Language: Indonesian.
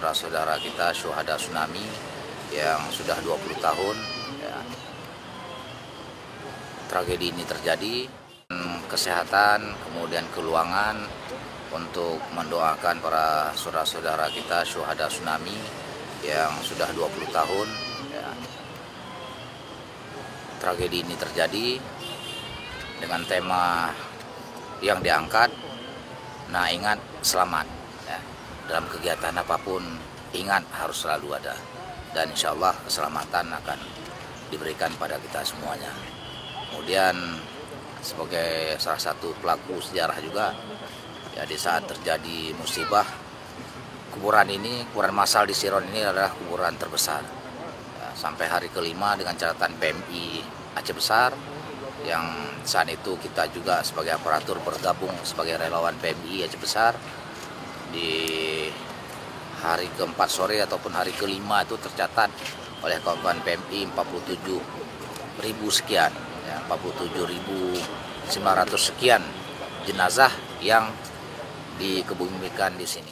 saudara-saudara kita syuhada tsunami yang sudah 20 tahun ya, tragedi ini terjadi. Kesehatan, kemudian keuangan untuk mendoakan para saudara-saudara kita syuhada tsunami yang sudah 20 tahun ya, tragedi ini terjadi dengan tema yang diangkat, nah ingat selamat ya. Dalam kegiatan apapun ingat harus selalu ada, dan insya Allah keselamatan akan diberikan pada kita semuanya. Kemudian sebagai salah satu pelaku sejarah juga ya, di saat terjadi musibah, kuburan massal di Siron ini adalah kuburan terbesar ya, sampai hari kelima dengan catatan PMI Aceh Besar, yang saat itu kita juga sebagai aparatur bergabung sebagai relawan PMI Aceh Besar. Di hari keempat sore ataupun hari kelima itu tercatat oleh kawan-kawan PMI 47.000 sekian ya, 47.900 sekian jenazah yang dikebumikan di sini.